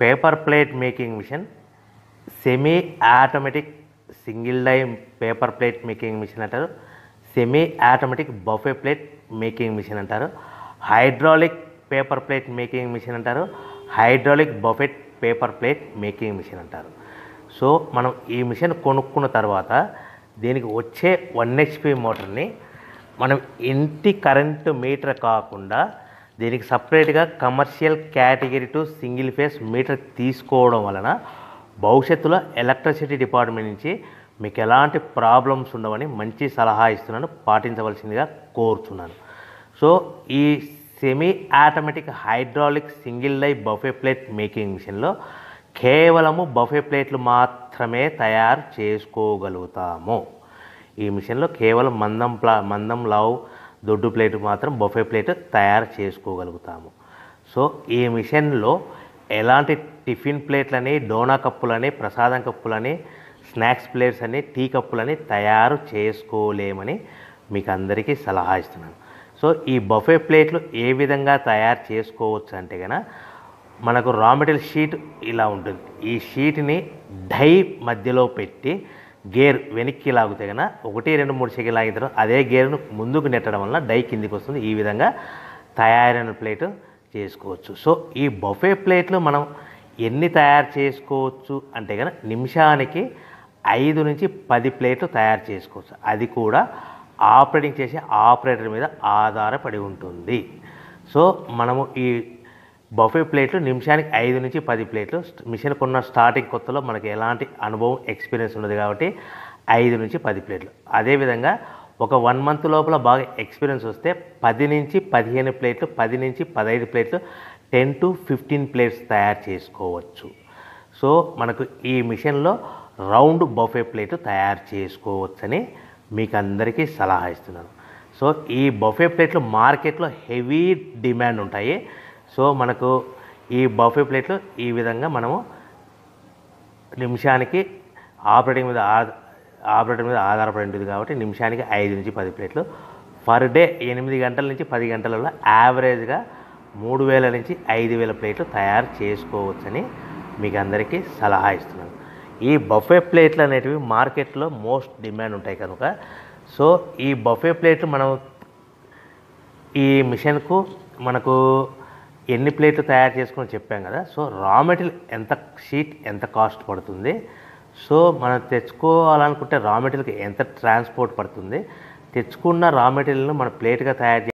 Paper plate making machine, semi automatic single die paper plate making machine అంటారు, semi automatic buffet plate making machine అంటారు, hydraulic paper plate making machine అంటారు, hydraulic buffet paper plate making machine అంటారు. So మనం ఈ machine కొనుక్కున్న తర్వాత దీనికి వచ్చే 1 HP మోటార్ని మనం ఇంటి కరెంటు మీటర్ కాకుండా దీనికి సపరేట్గా commercial category to single phase metre తీసుకోవడం వలన భవిష్యత్తులో ఎలక్ట్రిసిటీ డిపార్ట్మెంట్ నుంచి మీకు ఎలాంటి ప్రాబ్లమ్స్ ఉండవని మంచి సలహా ఇస్తున్నాను, పాటించవలసిందిగా కోరుతున్నాను. సో ఈ semi automatic hydraulic single die buffet plate making మిషన్లో కేవలము బఫే ప్లేట్లు మాత్రమే తయారు చేసుకోగలుగుతాము. ఈ మిషన్లో కేవలం మందం లావు దొడ్డు ప్లేట్ మాత్రం బఫే ప్లేట్ తయారు చేసుకోగలుగుతాము. సో ఈ మిషన్లో ఎలాంటి టిఫిన్ ప్లేట్లని, డోనా కప్పులని, ప్రసాదం కప్పులని, స్నాక్స్ ప్లేట్స్ అని, టీ కప్పులని తయారు చేసుకోలేమని మీకు అందరికీ సలహా ఇస్తున్నాను. సో ఈ బఫే ప్లేట్లు ఏ విధంగా తయారు చేసుకోవచ్చు అంటే కనుక మనకు రా మెటీరియల్ షీట్ ఇలా ఉంటుంది. ఈ షీట్ని డై మధ్యలో పెట్టి గేర్ వెనక్కి లాగితే కనుక 1, 2, 3 సెకండ్లు లాగిన తర్వాత అదే గేర్ను ముందుకు నెట్టడం వలన డై కిందికి వస్తుంది. ఈ విధంగా తయారైన ప్లేట్ చేసుకోవచ్చు. సో ఈ బఫే ప్లేట్లు మనం ఎన్ని తయారు చేసుకోవచ్చు అంటే కనుక నిమిషానికి 5 నుంచి 10 ప్లేట్లు తయారు చేసుకోవచ్చు. అది కూడా ఆపరేటింగ్ చేసే ఆపరేటర్ మీద ఆధారపడి ఉంటుంది. సో మనము ఈ బఫే ప్లేట్లు నిమిషానికి 5 నుంచి 10 ప్లేట్లు. మిషన్ కొన్న స్టార్టింగ్ కొత్తలో మనకి ఎలాంటి అనుభవం ఎక్స్పీరియన్స్ ఉండదు కాబట్టి 5 నుంచి 10 ప్లేట్లు. అదేవిధంగా ఒక 1 మంత్ లోపల బాగా ఎక్స్పీరియన్స్ వస్తే 10 నుంచి 15 ప్లేట్లు, 10 నుంచి 15 ప్లేట్లు, 10 to 15 ప్లేట్స్ తయారు చేసుకోవచ్చు. సో మనకు ఈ మిషన్లో రౌండ్ బఫే ప్లేట్ తయారు చేసుకోవచ్చని మీకు అందరికీ సలహా ఇస్తున్నాను. సో ఈ బఫే ప్లేట్లు మార్కెట్లో హెవీ డిమాండ్ ఉంటాయి. సో మనకు ఈ బఫే ప్లేట్లు ఈ విధంగా మనము నిమిషానికి ఆపరేటర్ మీద ఆధారపడి ఉంటుంది కాబట్టి నిమిషానికి 5 నుంచి 10 ప్లేట్లు పర్ డే 8 గంటల నుంచి 10 గంటలలో యావరేజ్గా 3000 నుంచి 5000 ప్లేట్లు తయారు చేసుకోవచ్చని మీకు అందరికీ సలహా ఇస్తున్నాను. ఈ బఫే ప్లేట్లు అనేటివి మార్కెట్లో మోస్ట్ డిమాండ్ ఉంటాయి కనుక సో ఈ బఫే ప్లేట్లు మనం ఈ మిషన్కు మనకు ఎన్ని ప్లేట్లు తయారు చేసుకుని చెప్పాం కదా. సో రా మెటీరియల్ ఎంత కాస్ట్ పడుతుంది, సో మనం తెచ్చుకోవాలనుకుంటే రా మెటీరియల్కి ఎంత ట్రాన్స్పోర్ట్ పడుతుంది, తెచ్చుకున్న రా మెటీరియల్ను మన ప్లేట్గా తయారు